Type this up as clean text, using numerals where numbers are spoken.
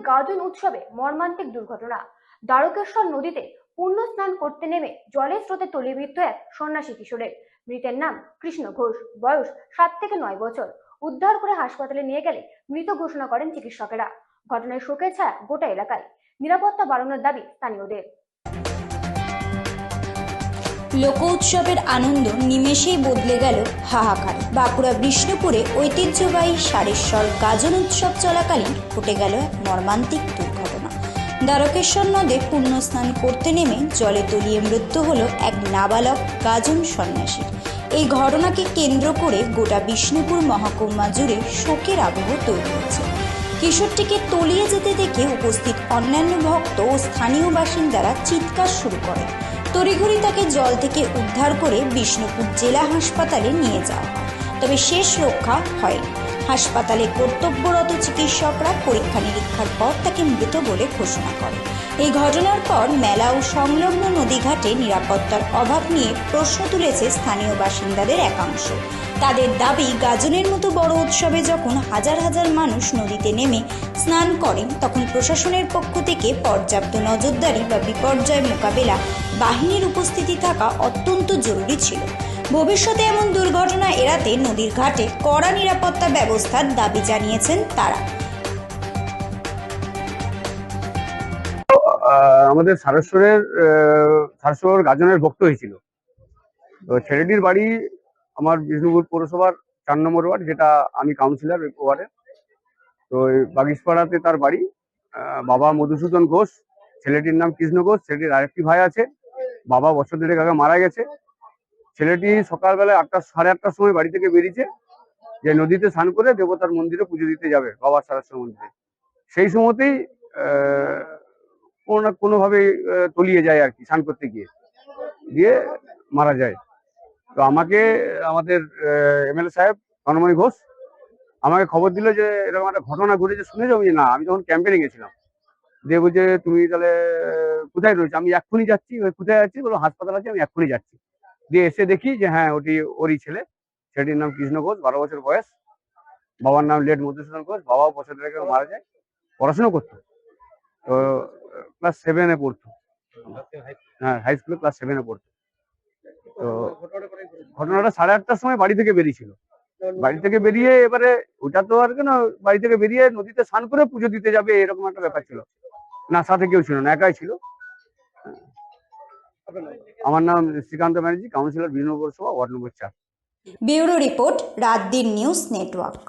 গাজন উৎসবে মর্মান্তিক দুর্ঘটনা। দ্বারকেশ্বর নদীতে পুণ্য স্নান করতে নেমে জলের স্রোতে তলিয়ে মৃত্যু এক সন্ন্যাসী কিশোরের। মৃতের নাম কৃষ্ণ ঘোষ, বয়স 7 থেকে 9 বছর। উদ্ধার করে হাসপাতালে নিয়ে গেলে মৃত ঘোষণা করেন চিকিৎসকেরা। ঘটনায় শোকের ছায়া গোটা এলাকায়। নিরাপত্তা বাড়ানোর দাবি স্থানীয়দের। লোক উৎসবের আনন্দ নিমেষেই বদলে গেল হাহাকার। বাঁকুড়া বিষ্ণুপুরে ঐতিহ্যবাহী সারেশ্বর গাজন উৎসব চলাকালীন ঘটে গেল এক মর্মান্তিক দুর্ঘটনা। দ্বারকেশ্বর নদে পুণ্য স্নান করতে নেমে জলে তলিয়ে মৃত্যু হলো এক নাবালক গাজন সন্ন্যাসীর। এই ঘটনাকে কেন্দ্র করে গোটা বিষ্ণুপুর মহকুমা জুড়ে শোকের আবহ তৈরি হয়েছে। কিশোরটিকে তলিয়ে যেতে দেখে উপস্থিত অন্যান্য ভক্ত ও স্থানীয় বাসিন্দারা চিৎকার শুরু করে। তড়িঘড়ি তাকে জল থেকে উদ্ধার করে বিষ্ণুপুর জেলা হাসপাতালে নিয়ে যাওয়া হয়, তবে শেষ রক্ষা হয়নি। হাসপাতালে কর্তব্যরত চিকিৎসকরা পরীক্ষা নিরীক্ষার পর তাকে মৃত বলে ঘোষণা করে। এই ঘটনার পর মেলা ও সংলগ্ন নদীঘাটে নিরাপত্তার অভাব নিয়ে প্রশ্ন তুলেছে স্থানীয় বাসিন্দাদের একাংশ। তাদের দাবি, গাজনের মতো বড় উৎসবে যখন হাজার হাজার মানুষ নদীতে নেমে স্নান করেন, তখন প্রশাসনের পক্ষ থেকে পর্যাপ্ত নজরদারি বা বিপর্যয় মোকাবেলা বাহিনীর উপস্থিতি থাকা অত্যন্ত জরুরি ছিল। ভবিষ্যতে এমন দুর্ঘটনা এড়াতে নদীর ঘাটে কড়া নিরাপত্তা ব্যবস্থার দাবি জানিয়েছেন তারা। আমাদের সারেশ্বর গাজনের ভক্ত হয়েছিল। তো ছেলেটির বাড়ি আমার বিষ্ণুপুর পৌরসভার 4 নম্বর ওয়ার্ড, যেটা আমি কাউন্সিলর ওই ওয়ার্ডে। তো বাগিসপাড়াতে তার বাড়ি। বাবা মধুসূদন ঘোষ, ছেলেটির নাম কৃষ্ণ ঘোষ। ছেলেটির আরেকটি ভাই আছে, বাবা বছর 2.5 আগে মারা গেছে। ছেলেটি সকালবেলায় 8:30টার সময় বাড়ি থেকে বেরিয়েছে যে নদীতে স্নান করে দেবতার মন্দিরে পুজো দিতে যাবে, বাবা সারেশ্বর মন্দিরে। সেই সময়তেই কোনো না কোনোভাবে তলিয়ে যায় আর কি, স্নান করতে গিয়ে মারা যায়। তো আমাকে আমাদের এমএলএ সাহেব তন্ময় ঘোষ আমাকে খবর দিল যে এরকম একটা ঘটনা ঘটেছে, শুনে যাবো। না, আমি তখন ক্যাম্পেনে গেছিলাম। দিয়ে বলছে তুমি তাহলে কোথায় রয়েছে? আমি এক্ষুনি যাচ্ছি। কোথায় যাচ্ছি? বলো হাসপাতাল আছে, আমি এক্ষুনি যাচ্ছি। দিয়ে এসে দেখি যে হ্যাঁ, ওরই ছেলে। ছেলেটির নাম কৃষ্ণ ঘোষ, 12 বছর বয়স। বাবার নাম লেট মধুসূদন ঘোষ। বাবাও বছর 2.5 আগে মারা যায়। পড়াশোনা করতো, তো ক্লাস 7-এ পড়তো। হ্যাঁ, হাই স্কুলে ক্লাস 7-এ পড়তো। তো ঘটনাটা 8:30টার সময় বাড়ি থেকে বেরিয়েছিল। বাড়ি থেকে বেরিয়ে এবারে ওটা তো আর কেন, বাড়ি থেকে বেরিয়ে নদীতে স্নান করে পুজো দিতে যাবে, এরকম একটা ব্যাপার ছিল না। সাথে কেউ ছিল না, একাই ছিল। আমার নাম শ্রীকান্ত ব্যানার্জি, কাউন্সিলর বিষ্ণুপুর পৌরসভা, ওয়ার্ড নম্বর 4। ব্যুরো রিপোর্ট, রাত দিন নিউজ নেটওয়ার্ক।